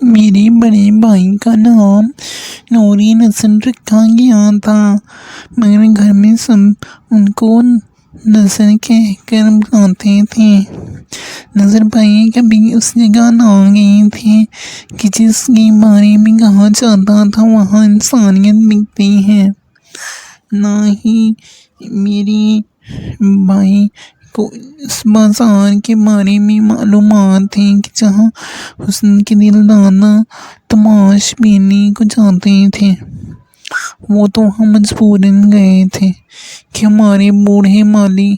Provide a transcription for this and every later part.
میرے بڑے بھائی کا نام نوری نسل رکھا گیا تھا، مگر گھر میں سب ان کو نظر کہہ کر بلاتے تھے۔ نظر بھائی کبھی اس جگہ نہ گئے تھے کہ جس کے بارے میں کہا جاتا تھا وہاں انسانیت بکتی ہے، نہ ہی میرے بھائی کو اس بازار کے بارے میں معلومات تھی کہ جہاں حسن کے دلدادہ تماش بینی کو جاتے تھے۔ وہ تو ہم مجبوراً گئے تھے کہ ہمارے بوڑھے مالی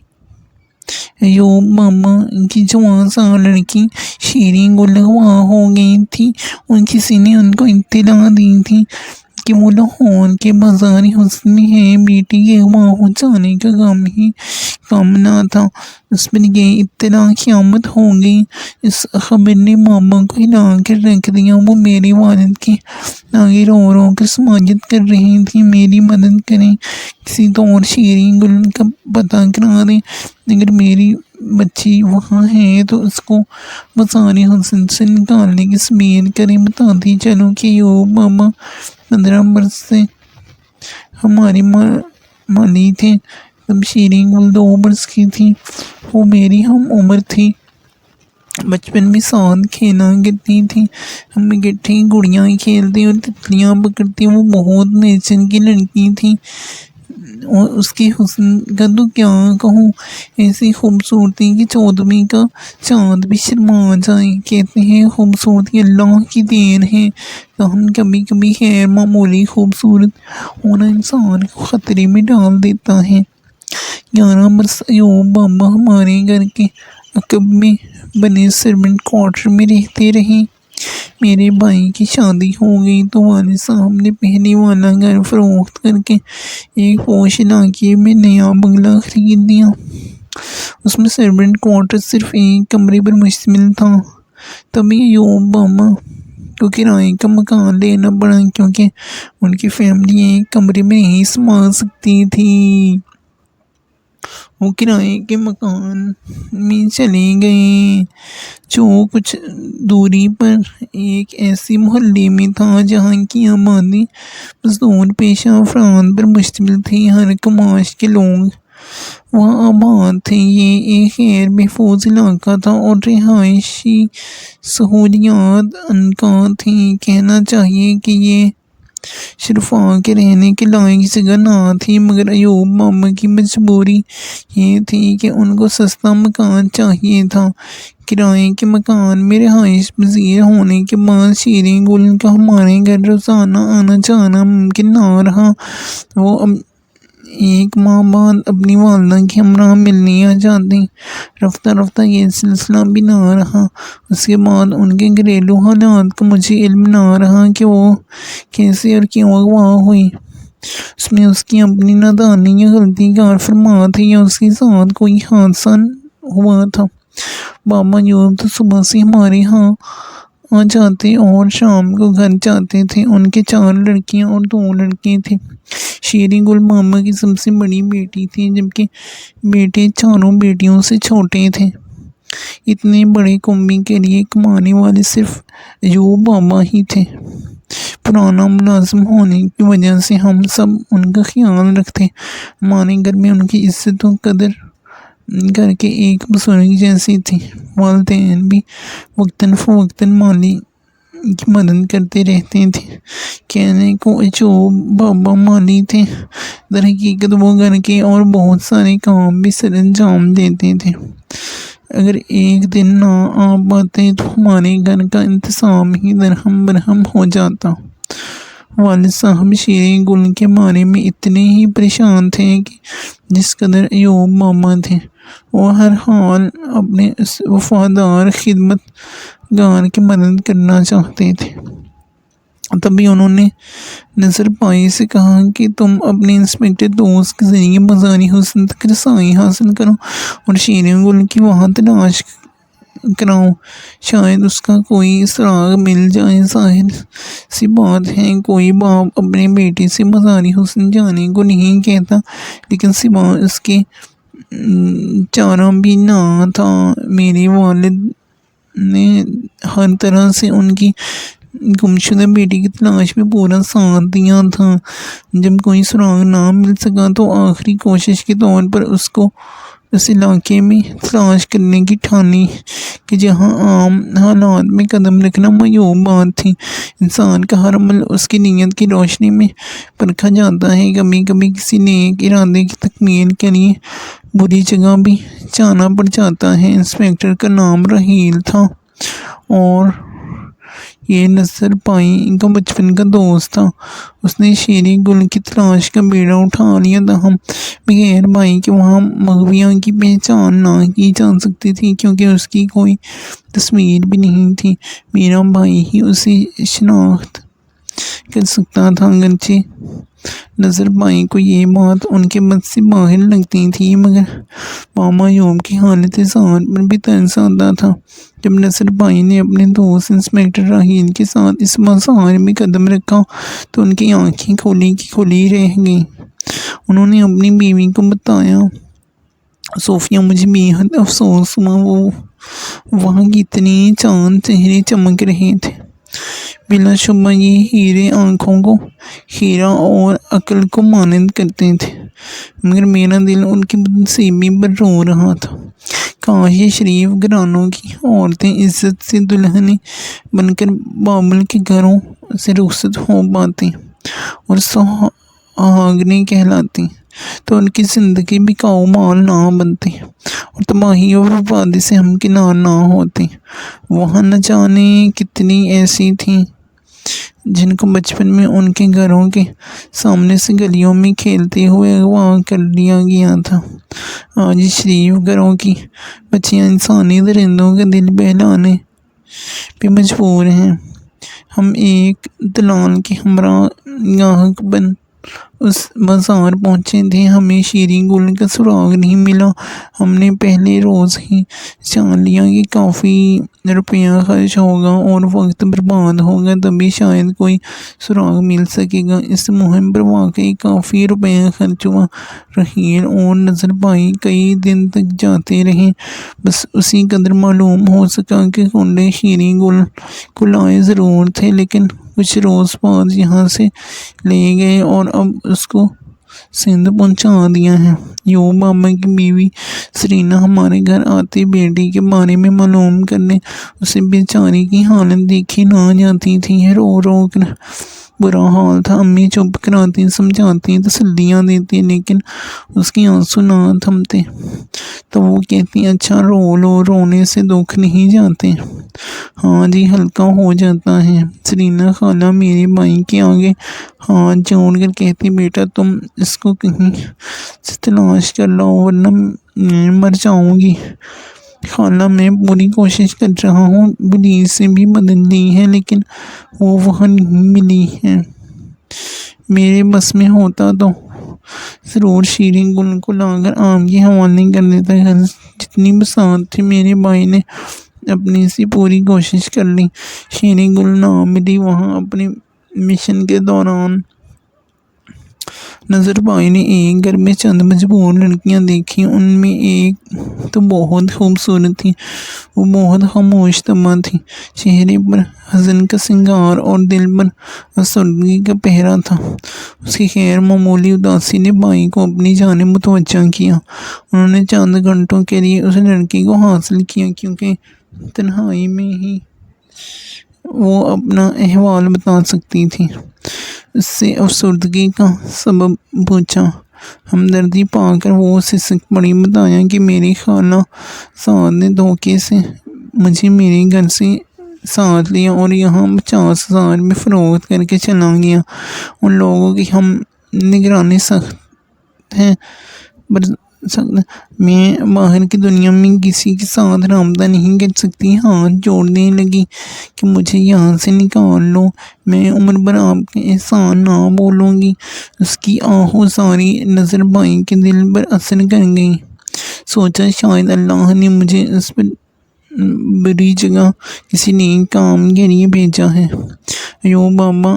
ایوب ماما کی جوان سا لڑکی شیریں گل اغوا ہو گئی تھی، اور کسی نے ان کو اطلاع دی تھی کہ وہ لاہور کے بازار حسن میں ہے۔ بیٹی کے اغوا ہو جانے کا غم ہی کم نہ تھا، اس پر یہ اطلاع قیامت ہو گئی۔ اس خبر نے ماما کو ہلا کر رکھ دیا۔ وہ میرے والد کے آگے رو رو کر سماجت کر رہی تھی، میری مدد کریں، کسی طور شیریں گل کا پتہ کرا دیں، اگر میری بچی وہاں ہے تو اس کو بازار حسن سے نکالنے کی سبیل کریں۔ بتاتی چلوں کہ ایوب ماما 15 برس سے ہمارے مالی تھے، تب شیریں گل 2 برس کی تھی۔ وہ میری ہم عمر تھی، بچپن میں ساتھ کھیلا کرتی تھی، ہم اکٹھے گڑیاں کھیلتے اور تتلیاں پکڑتے۔ وہ بہت نیچر کی لڑکی تھی، اور اس کے حسن کا تو کیا کہوں، ایسی خوبصورتی کہ 14ویں کا چاند بھی شرما جائے۔ کہتے ہیں خوبصورتی اللہ کی دین ہے، تاہم کبھی کبھی غیر معمولی خوبصورت ہونا انسان کو خطرے میں ڈال دیتا ہے۔ 11 برس ایوب ماما ہمارے گھر کے عقب میں بنے سرونٹ کوارٹر میں رہتے رہے۔ میرے بھائی کی شادی ہو گئی تو والد صاحب نے پہلے والا گھر فروخت کر کے ایک پوش علاقے میں نیا بنگلہ خرید لیا۔ اس میں سرونٹ کوارٹر صرف ایک کمرے پر مشتمل تھا۔ تبھی ایوب ماما کو کرائے کا مکان لینا پڑا، کیونکہ ان کی فیملی ایک کمرے میں نہیں سما سکتی تھی۔ وہ کرائے کے مکان میں چلے گئے جو کچھ دوری پر ایک ایسے محلے میں تھا جہاں کی آبادی مزدور پیشہ افراد پر مشتمل تھی۔ ہر کماش کے لوگ وہاں آباد تھے۔ یہ ایک غیر محفوظ علاقہ تھا اور رہائشی سہولیات عنقا تھیں۔ کہنا چاہیے کہ یہ شرفاء کے رہنے کے لائق جگہ نہ تھی، مگر ایوب ماما کی مجبوری یہ تھی کہ ان کو سستا مکان چاہیے تھا۔ کرائے کے مکان میں رہائش پذیر ہونے کے بعد شیریں گل کا ہمارے گھر روزانہ آنا جانا ممکن نہ رہا۔ وہ اب 1 ماہ بعد اپنی والدہ کے ہمراہ ملنے آ جاتے۔ رفتہ رفتہ یہ سلسلہ بھی نہ رہا۔ اس کے بعد ان کے گھریلو حالات کا مجھے علم نہ رہا کہ وہ کیسے اور کیوں اغوا ہوئی۔ اس میں اس کی اپنی نادانی یا غلطی کار فرما تھی، یا اس کے ساتھ کوئی حادثہ ہوا تھا۔ بابا ایوب تو صبح سے ہمارے ہاں آ جاتے اور شام کو گھر جاتے تھے۔ ان کے 4 لڑکیاں اور 2 لڑکے تھے۔ شیریں گل ماما کی سب سے بڑی بیٹی تھی، جبکہ بیٹے 4 بیٹیوں سے چھوٹے تھے۔ اتنے بڑے کنبے کے لیے کمانے والے صرف ایوب ماما ہی تھے۔ پرانا ملازم ہونے کی وجہ سے ہم سب ان کا خیال رکھتے۔ ہمارے گھر میں ان کی عزت و قدر گھر کے ایک بزرگ جیسی تھی۔ والدین بھی وقتاً فوقتاً مالی کی مدد کرتے رہتے تھے۔ کہنے کو ایوب بابا مالی تھے، در حقیقت وہ گھر کے اور بہت سارے کام بھی سر انجام دیتے تھے۔ اگر ایک دن نہ آ پاتے تو ہمارے گھر کا انتظام ہی درہم برہم ہو جاتا۔ والد صاحب شیریں گل کے بارے میں اتنے ہی پریشان تھے کہ جس قدر ایوب ماما تھے۔ وہ ہر حال اپنے اس وفادار خدمت گار کی مدد کرنا چاہتے تھے۔ تبھی انہوں نے نظر بھائی سے کہا کہ تم اپنے انسپکٹر دوست کے ذریعے بازار حسن تک رسائی حاصل کرو اور شیریں گل کی وہاں تلاش کراؤ، شاید اس کا کوئی سراغ مل جائے۔ ظاہر سی بات ہے کوئی باپ اپنے بیٹے سے بازار حسن جانے کو نہیں کہتا، لیکن سوا اس کے چارہ بھی نہ تھا۔ میرے والد نے ہر طرح سے ان کی گمشدہ بیٹی کی تلاش میں پورا ساتھ دیا تھا۔ جب کوئی سراغ نہ مل سکا تو آخری کوشش کے طور پر اس علاقے میں تلاش کرنے کی ٹھانی کہ جہاں عام حالات میں قدم رکھنا معیوب بات تھی۔ انسان کا ہر عمل اس کی نیت کی روشنی میں پرکھا جاتا ہے۔ کبھی کبھی کسی نیک ارادے کی تکمیل کے لیے بری جگہ بھی جانا پڑ جاتا ہے۔ انسپکٹر کا نام راہیل تھا اور یہ نذر بھائی کا بچپن کا دوست تھا۔ اس نے شیری گل کی تلاش کا بیڑا اٹھا لیا، تاہم بغیر بھائی کے وہاں مغویہ کی پہچان نہ کی جا سکتی تھی کیونکہ اس کی کوئی تصویر بھی نہیں تھی۔ میرا بھائی ہی اسے شناخت کر سکتا تھا۔ اگرچہ نذر بھائی کو یہ بات ان کے بس سے باہر لگتی تھی، مگر ماما یوب کی حالت ذات پر بھی ترس آتا تھا۔ جب نذر بھائی نے اپنے دوست انسپکٹر راہیل کے ساتھ اس بازار میں قدم رکھا تو ان کی آنکھیں کھلی کی کھلی رہ گئیں۔ انہوں نے اپنی بیوی کو بتایا، صوفیہ مجھے بے حد افسوس ہوا، وہاں کتنے چاند چہرے چمک رہے تھے۔ بلا شبہ یہ ہیرے آنکھوں کو خیرہ اور عقل کو مانند کرتے تھے، مگر میرا دل ان کی بدنصیبی پر رو رہا تھا۔ کاش یہ شریف گھرانوں کی عورتیں عزت سے دلہنیں بن کر بابل کے گھروں سے رخصت ہو پاتی اور سہاگنیں کہلاتی، تو ان کی زندگی بکاؤ مال نہ بنتی اور تباہی اور بربادی سے ہمکنار نہ ہوتی۔ وہاں نہ جانے کتنی ایسی تھیں جن کو بچپن میں ان کے گھروں کے سامنے سے گلیوں میں کھیلتے ہوئے اغوا کر لیا گیا تھا۔ آج شریف گھروں کی بچیاں انسانی درندوں کا دل بہلانے پہ مجبور ہیں۔ ہم ایک دلال کے ہمراہ گاہک بن اس بازار پہنچے تھے۔ ہمیں شیری گل کا سراغ نہیں ملا۔ ہم نے پہلے روز ہی جان لیا کہ کافی روپیہ خرچ ہوگا اور وقت برباد ہوگا، تبھی شاید کوئی سراغ مل سکے گا۔ اس مہم پر واقعی کافی روپیہ خرچ ہوا۔ راہیل اور نذر بھائی کئی دن تک جاتے رہے، بس اسی قدر معلوم ہو سکا کہ کنڈے شیری گل کو لائے ضرور تھے، لیکن کچھ روز بعد یہاں سے لے گئے اور اب اس کو سندھ پہنچا دیا ہے۔ یوب بابا کی بیوی سرینا ہمارے گھر آتی بیٹی کے بارے میں معلوم کرنے اسے بیچاری کی حالت دیکھی نہ جاتی تھی۔ رو رو کر برا حال تھا۔ امی چپ کراتی، سمجھاتی، تسلیاں دیتی، لیکن اس کے آنسو نہ تھمتے۔ تو وہ کہتی، اچھا رو لو، رونے سے دکھ نہیں جاتے۔ ہاں جی، ہلکا ہو جاتا ہے۔ سرینا خالہ میرے بھائی کے آگے ہاتھ جوڑ کر کہتی، بیٹا تم اس کو کہیں سے تلاش کر لاؤ ورنہ میں مر جاؤں گی۔ خالہ میں پوری کوشش کر رہا ہوں، پولیس سے بھی مدد لی ہے، لیکن وہ وہاں نہیں ملی ہے۔ میرے بس میں ہوتا تو ضرور شیری گل کو لا کر آپ کے حوالے کر دیتا۔ جتنی بساط تھی میرے بھائی نے اپنی سے پوری کوشش کر لی، شیری گل نہ ملی۔ وہاں اپنے مشن کے دوران نذر بھائی نے ایک گھر میں چند مجبور لڑکیاں دیکھیں۔ ان میں ایک تو بہت خوبصورت تھی، وہ بہت خاموش طبع تھی، چہرے پر حزن کا سنگار اور دل پر افسردگی کا پہرا تھا۔ اس کی غیر معمولی اداسی نے بھائی کو اپنی جانب متوجہ کیا۔ انہوں نے چند گھنٹوں کے لیے اس لڑکی کو حاصل کیا کیونکہ تنہائی میں ہی وہ اپنا احوال بتا سکتی تھی۔ اس سے افسردگی کا سبب پوچھا۔ ہمدردی پا کر وہ سسک پڑی۔ بتایا کہ میری خالہ زاد نے دھوکے سے مجھے میرے گھر سے ساتھ لیا اور یہاں 50,000 میں فروخت کر کے چلا گیا۔ ان لوگوں کی ہم نگرانی سخت ہے، میں باہر کی دنیا میں کسی کے ساتھ رابطہ نہیں کر سکتی۔ ہاتھ جوڑنے لگی کہ مجھے یہاں سے نکال لو، میں عمر بھر آپ کا احسان نہ بھولوں گی۔ اس کی آہوزاری نذر بھائی کے دل پر اثر کر گئی۔ سوچا شاید اللہ نے مجھے اس پر بری جگہ کسی نیک کام کے لیے بھیجا ہے۔ ایوب بابا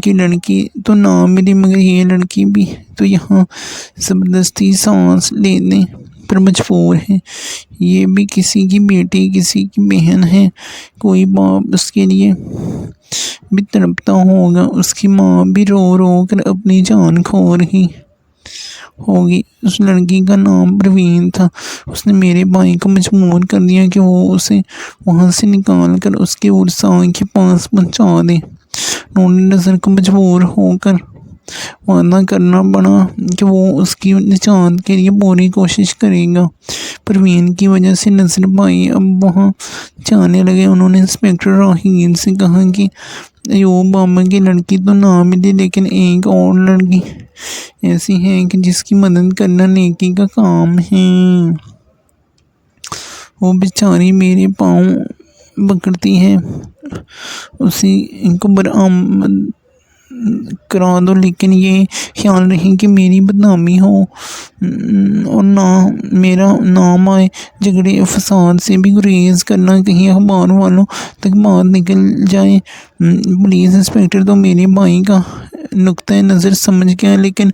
کی لڑکی تو نہ ملی، مگر یہ لڑکی بھی تو یہاں زبردستی سانس لینے پر مجبور ہے۔ یہ بھی کسی کی بیٹی، کسی کی بہن ہے۔ کوئی باپ اس کے لیے بھی تڑپتا ہوگا، اس کی ماں بھی رو رو کر اپنی جان کھو رہی ہوگی۔ اس لڑکی کا نام پروین تھا۔ اس نے میرے بھائی کو مجبور کر دیا کہ وہ اسے وہاں سے نکال کر اس کے ورثاء کے پاس پہنچا دے۔ نور نظر کو مجبور ہو کر وعدہ کرنا پڑا کہ وہ اس کی نجات کے لیے پوری کوشش کرے گا۔ پروین کی وجہ سے نظر بھائی اب وہاں جانے لگے۔ انہوں نے انسپکٹر راحیل سے کہا کہ ایوب بابا کی لڑکی تو نہ ملی، لیکن ایک اور لڑکی ایسی ہے کہ جس کی مدد کرنا نیکی کا کام ہے۔ وہ بیچاری میرے پاؤں پکڑتی ہے، اسی کو برآمد کرا دو، لیکن یہ خیال رہے کہ میری بدنامی ہو اور نہ میرا نام آئے۔ جھگڑے فساد سے بھی گریز کرنا، کہیں اخبار والوں تک بات نکل جائے۔ پولیس انسپکٹر تو میرے بھائی کا نقطۂ نظر سمجھ گیا، لیکن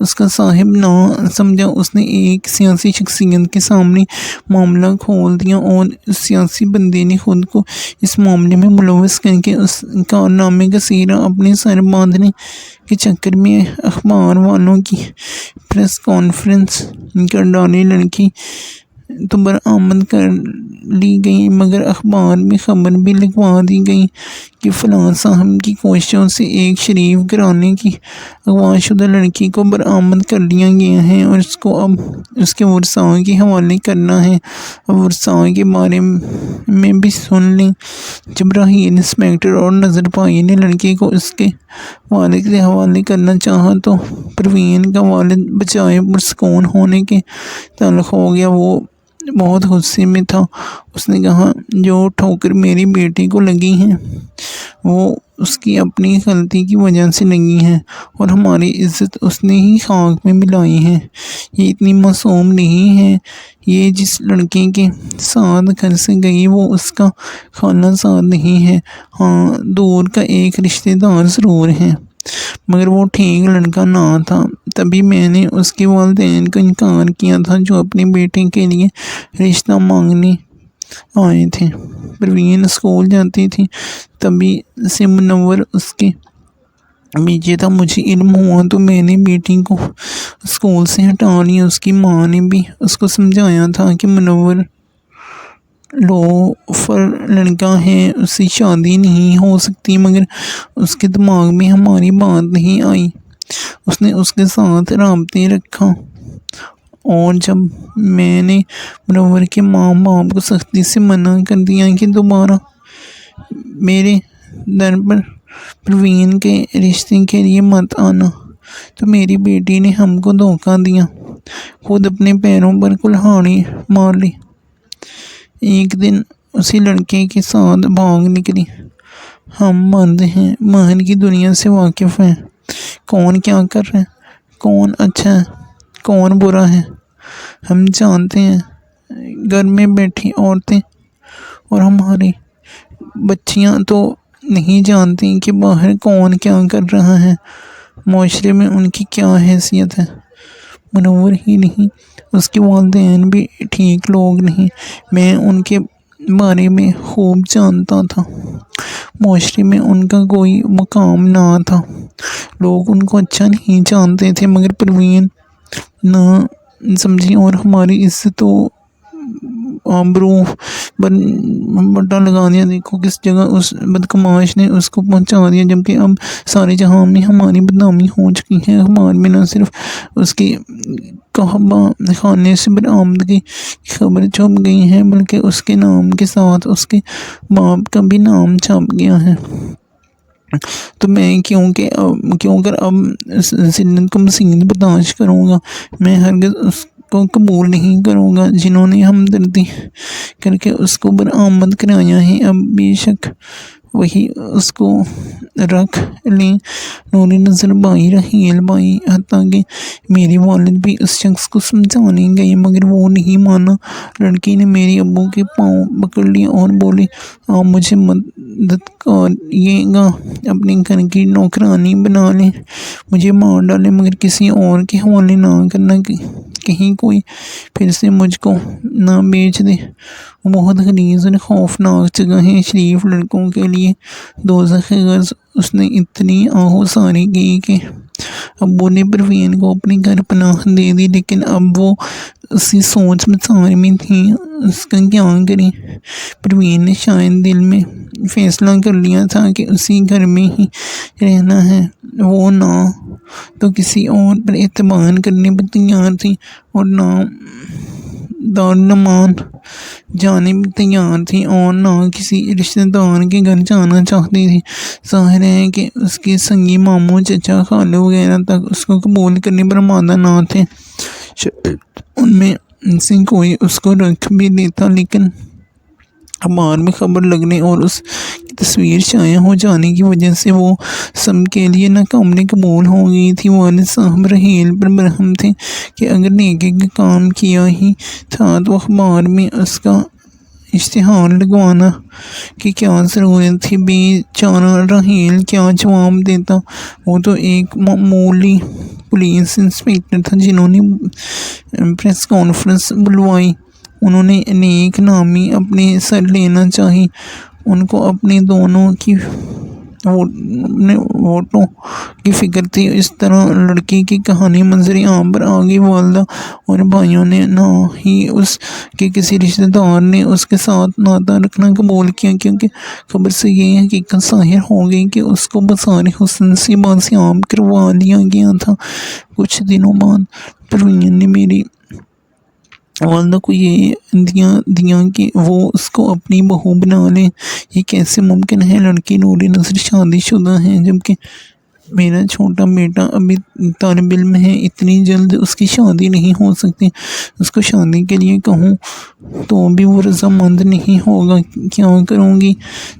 اس کا صاحب نہ سمجھا۔ اس نے ایک سیاسی شخصیت کے سامنے معاملہ کھول دیا اور اس سیاسی بندے نے خود کو اس معاملے میں ملوث کر کے اس کارنامے کا سہرا اپنے سر باندھنے کے چکر میں اخبار والوں کی پریس کانفرنس کر ڈالی۔ لڑکی تو برآمد کر لی گئی، مگر اخبار میں خبر بھی لکھوا دی گئی کہ فلاں صاحب کی کوششوں سے ایک شریف گھرانے کی اغوا شدہ لڑکی کو برآمد کر لیا گیا ہے اور اس کو اب اس کے ورثاء کے حوالے کرنا ہے۔ اب ورثاء کے بارے میں بھی سن لیں۔ جب راحیل انسپکٹر اور نظر بھائی نے لڑکی کو اس کے والد کے حوالے کرنا چاہا تو پروین کا والد بجائے پرسکون ہونے کے تلخ ہو گیا۔ وہ بہت غصے میں تھا۔ اس نے کہا جو ٹھوکر میری بیٹی کو لگی ہے وہ اس کی اپنی غلطی کی وجہ سے لگی ہے اور ہماری عزت اس نے ہی خاک میں ملائی ہے۔ یہ اتنی معصوم نہیں ہے۔ یہ جس لڑکے کے ساتھ گھر سے گئی وہ اس کا خالہ زاد نہیں ہے، ہاں دور کا ایک رشتہ دار ضرور ہے، مگر وہ ٹھیک لڑکا نہ تھا۔ تبھی میں نے اس کے والدین کو انکار کیا تھا جو اپنے بیٹے کے لیے رشتہ مانگنے آئے تھے۔ پروین اسکول جاتی تھی، تبھی سے منور اس کے پیچھے تھا۔ مجھے علم ہوا تو میں نے بیٹی کو اسکول سے ہٹا لیا۔ اس کی ماں نے بھی اس کو سمجھایا تھا کہ منور لوفر لڑکا ہے، اس سے شادی نہیں ہو سکتی، مگر اس کے دماغ میں ہماری بات نہیں آئی۔ اس نے اس کے ساتھ رابطے رکھا اور جب میں نے منور کے ماں باپ کو سختی سے منع کر دیا کہ دوبارہ میرے در پر پروین کے رشتے کے لیے مت آنا، تو میری بیٹی نے ہم کو دھوکہ دیا، خود اپنے پیروں پر کلہاڑی مار لی۔ ایک دن اسی لڑکے کے ساتھ بھاگ نکلی۔ ہم مرد ہیں، مہر کی دنیا سے واقف ہیں، کون کیا کر رہا ہے، کون اچھا ہے، کون برا ہے، ہم جانتے ہیں۔ گھر میں بیٹھی عورتیں اور ہماری بچیاں تو نہیں جانتی کہ باہر کون کیا کر رہا ہے، معاشرے میں ان کی کیا حیثیت ہے۔ منور ہی نہیں، اس کے والدین بھی ٹھیک لوگ نہیں، میں ان کے بارے میں خوب جانتا تھا۔ معاشرے میں ان کا کوئی مقام نہ تھا، لوگ ان کو اچھا نہیں جانتے تھے، مگر پروین نہ سمجھی اور ہماری عزت و آبرو پر بٹا لگا دیا۔ دیکھو کس جگہ اس بدکماش نے اس کو پہنچا دیا، جبکہ اب سارے جہاں میں ہماری بدنامی ہو چکی ہے۔ اخبار میں نہ صرف اس کی قحبہ خانے سے برآمدگی کی خبر چھپ گئی ہے، بلکہ اس کے نام کے ساتھ اس کے باپ کا بھی نام چھپ گیا ہے۔ تو میں کیوں کر اب ذلت کو مزید برداشت کروں گا؟ میں ہرگز اس کو قبول نہیں کروں گا جنہوں نے ہمدردی کر کے اس کو برآمد کرایا ہے، اب بے شک وہی اس کو رکھ لیں۔ نور نظر بھائی، راحیل بھائی، حتیٰ کہ میرے والد بھی اس شخص کو سمجھانے گئے، مگر وہ نہیں مانا۔ لڑکی نے میرے ابو کے پاؤں پکڑ لیے اور بولی آپ مجھے مدد کریے گا، اپنے گھر کی نوکرانی بنا لیں، مجھے مار ڈالیں، مگر کسی اور کے حوالے نہ کرنا، کہیں کوئی پھر سے مجھ کو نہ بیچ دے۔ بہت غلیظ اور خوفناک جگہ ہے شریف لڑکوں کے لیے دوزخ غرض۔ اس نے اتنی آہوازاری کی کہ ابو نے پروین کو اپنے گھر پناہ دے دی، لیکن اب وہ اسی سوچ مسار میں تھی اس کا کیا کرے۔ پروین نے شاید دل میں فیصلہ کر لیا تھا کہ اسی گھر میں ہی رہنا ہے۔ وہ نہ تو کسی اور پر اعتماد کرنے پر تیار تھی اور نہ دارالمان جانے پر تیار تھی اور نہ کسی رشتہ دار کے گھر جانا چاہتی تھی۔ ظاہر ہے کہ اس کے سنگی ماموں، چچا، خالو وغیرہ تک اس کو قبول کرنے پر آمادہ نہ تھے۔ ان میں سے کوئی اس کو رکھ بھی دیتا، لیکن اخبار میں خبر لگنے اور اس کی تصویر شائع ہو جانے کی وجہ سے وہ سب کے لیے ناقابل قبول ہو گئی تھی۔ والد صاحب رحیل پر برہم تھے کہ اگر نیکی کا کام کیا ہی تھا تو اخبار میں اس کا اشتہار لگوانا کی کیا ضرورت تھی۔ بے چارہ رحیل کیا جواب دیتا؟ وہ تو ایک معمولی پولیس انسپکٹر تھا۔ جنہوں نے پریس کانفرنس بلوائی انہوں نے نیک نامی اپنے سر لینا چاہی۔ ان کو اپنے دونوں کی ووٹوں کی فکر تھی۔ اس طرح لڑکی کی کہانی منظر عام پر آ گئی۔ والدہ اور بھائیوں نے نہ ہی اس کے کسی رشتہ دار نے اس کے ساتھ ناطہ رکھنا قبول کیا، کیونکہ خبر سے یہ حقیقت ظاہر ہو گئی کہ اس کو بسار حسن سے بازیاب کروا لیا گیا تھا۔ کچھ دنوں بعد پروین نے میری والدہ کو یہ دیا کہ وہ اس کو اپنی بہو بنا لے۔ یہ کیسے ممکن ہے؟ لڑکی نور نظر شادی شدہ ہے، جبکہ میرا چھوٹا بیٹا ابھی طالب علم ہے۔ اتنی جلد اس کی شادی نہیں ہو سکتی۔ اس کو شادی کے لیے کہوں تو بھی وہ رضامند نہیں ہوگا۔ کیا کروں گی؟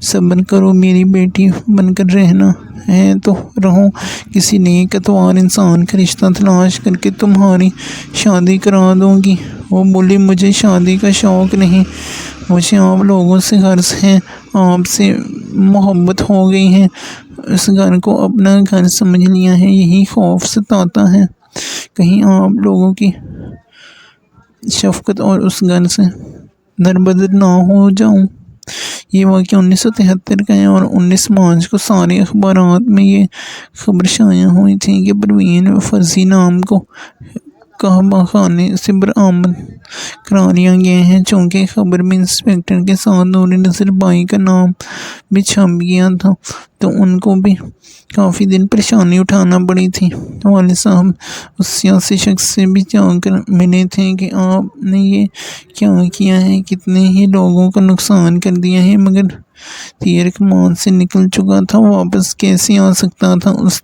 صبر کرو میری بیٹی، بن کر رہنا ہے تو رہو۔ کسی نیک اتوار انسان کا رشتہ تلاش کر کے تمہاری شادی کرا دوں گی۔ وہ بولی مجھے شادی کا شوق نہیں، مجھے آپ لوگوں سے غرض ہے، آپ سے محبت ہو گئی ہے، اس گھر کو اپنا گھر سمجھ لیا ہے۔ یہی خوف ستاتا ہے کہیں آپ لوگوں کی شفقت اور اس گھر سے دربدر نہ ہو جاؤں۔ یہ واقعہ 1973 کا ہے اور 19 مارچ کو سارے اخبارات میں یہ خبر شائع ہوئی تھی کہ پروین فرزی نام کو کعبہ خانے سے برآمد کرا لیا گیا ہے۔ چونکہ خبر میں انسپکٹر کے ساتھ نور نظر بائی کا نام بھی چھپ گیا تھا تو ان کو بھی کافی دن پریشانی اٹھانا پڑی تھی۔ والد صاحب اس سیاسی شخص سے بھی جا کر ملے تھے کہ آپ نے یہ کیا کیا ہے، کتنے ہی لوگوں کا نقصان کر دیا ہے، مگر تیر کمان سے نکل چکا تھا، واپس کیسے آ سکتا تھا؟ اس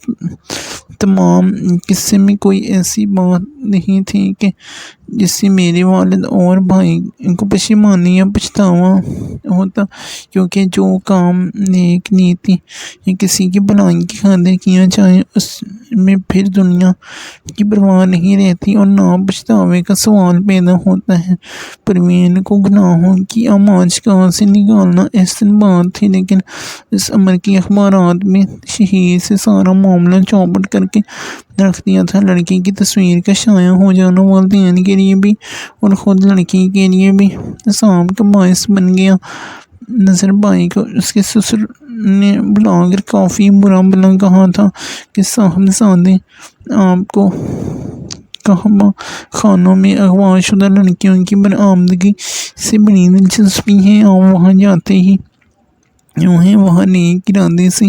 تمام قصے میں کوئی ایسی بات نہیں تھی کہ جس سے میرے والد اور بھائی کو پشیمانی یا پچھتاوا ہوتا، کیونکہ جو کام نیک نیتی یا کسی کی بھلائی کی خاطر کیا جائے اس میں پھر دنیا کی پرواہ نہیں رہتی اور نہ پچھتاوے کا سوال پیدا ہوتا ہے۔ پروین کو گناہوں کی آماج کہاں سے نکالنا احسن بات تھی، لیکن اس عمر کی اخبارات میں تشہیر سے سارا معاملہ چوپٹ کر کے رکھ دیا تھا۔ لڑکی کی تصویر کا شائع ہو جانا والدین کے لیے بھی اور خود لڑکی کے لیے بھی عذاب کا باعث بن گیا۔ نظر بائی کو اس کے سسر نے بلا کر کافی برا بھلا کہا تھا کہ صاحبزادے آپ کو کعبہ خانوں میں اغوا شدہ لڑکیوں کی برآمدگی سے بڑی دلچسپی ہے، آپ وہاں جاتے ہی یوں ہیں، وہاں نیک ارادے سے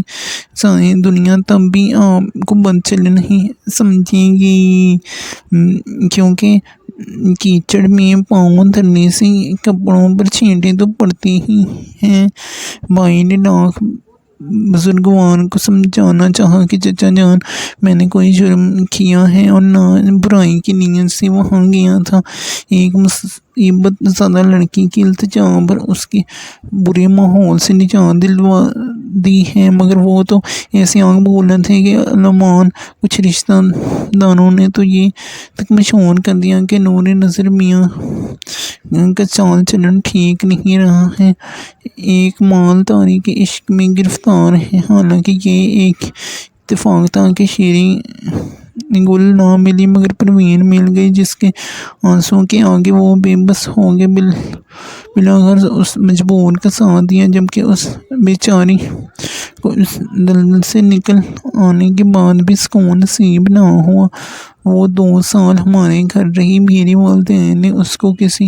جائیں، دنیا تب بھی آپ کو بد چلن نہیں سمجھے گی، کیونکہ کیچڑ میں پاؤں دھرنے سے کپڑوں پر چھینٹیں تو پڑتی ہی ہیں۔ بھائی نے لاکھ بزرگوار کو سمجھانا چاہا کہ چچا جان، میں نے کوئی جرم کیا ہے اور نہ برائی کی نیت سے وہاں گیا تھا۔ ایک مصیبت زدہ لڑکی کی التجا پر اس کے برے ماحول سے نجات دلوا دی ہے، مگر وہ تو ایسے آنکھ بولا تھے کہ علمان کچھ رشتہ داروں نے تو یہ تک مشہور کر دیا کہ نور نظر میاں کا چال چلن ٹھیک نہیں رہا ہے، ایک مال داری کے عشق میں گرفتار ہے۔ حالانکہ یہ ایک اتفاق تھا کہ شیریں گل نہ ملی مگر پروین مل گئی، جس کے آنسوں کے آگے وہ بے بس ہو گئے۔ بلاخر اس مجبور کا ساتھ دیا، جبکہ اس بیچاری کو اس دلدل سے نکل آنے کے بعد بھی سکون نصیب نہ ہوا۔ وہ 2 سال ہمارے گھر رہی، میرے والدین نے اس کو کسی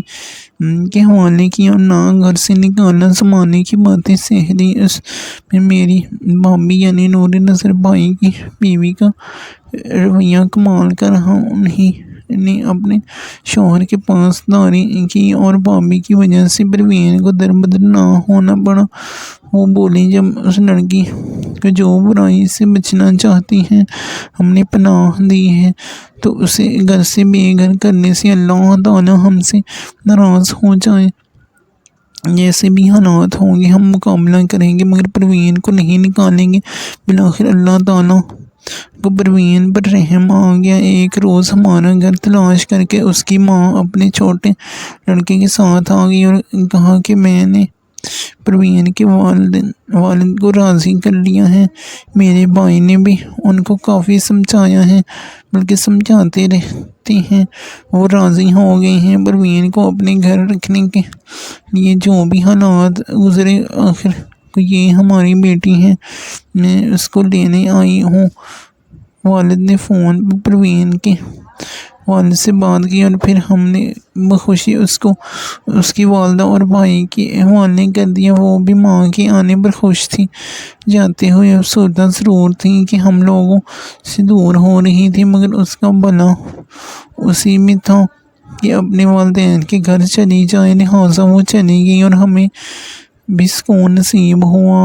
کے حوالے کیا اور نہ گھر سے نکالا۔ زمانے کی باتیں سہ لی۔ اس میں میری بھابھی یعنی نور نظر بھائی کی بیوی کا رویہ کمال کا رہا۔ انہیں نے اپنے شوہر کے پاس داری کی اور بھابھی کی وجہ سے پروین کو دربدر نہ ہونا پڑا۔ وہ بولی، جب اس لڑکی کو جو برائی سے بچنا چاہتی ہے ہم نے پناہ دی ہے، تو اسے گھر سے بے گھر کرنے سے اللہ تعالیٰ ہم سے ناراض ہو جائے۔ جیسے بھی حالات ہوں گے ہم مقابلہ کریں گے، مگر پروین کو نہیں نکالیں گے۔ بلاخر اللہ تعالیٰ کو پروین پر رحم آ گیا۔ ایک روز ہمارا گھر تلاش کر کے اس کی ماں اپنے چھوٹے لڑکے کے ساتھ آ گئی اور کہا کہ میں نے پروین کے والد کو راضی کر لیا ہے۔ میرے بھائی نے بھی ان کو کافی سمجھایا ہے، بلکہ سمجھاتے رہتے ہیں۔ وہ راضی ہو گئے ہیں پروین کو اپنے گھر رکھنے کے لیے۔ جو بھی حالات گزرے، آخر کو یہ ہماری بیٹی ہے، میں اس کو لینے آئی ہوں۔ والد نے فون پر پروین کے والد سے بات کی اور پھر ہم نے بخوشی اس کو اس کی والدہ اور بھائی کے حوالے کر دیا۔ وہ بھی ماں کے آنے پر خوش تھی، جاتے ہوئے افسردہ ضرور تھی کہ ہم لوگوں سے دور ہو رہی تھی، مگر اس کا بھلا اسی میں تھا کہ اپنے والدین کے گھر چلی جائے۔ لہٰذا وہ چلی گئی اور ہمیں بھی سکون نصیب ہوا۔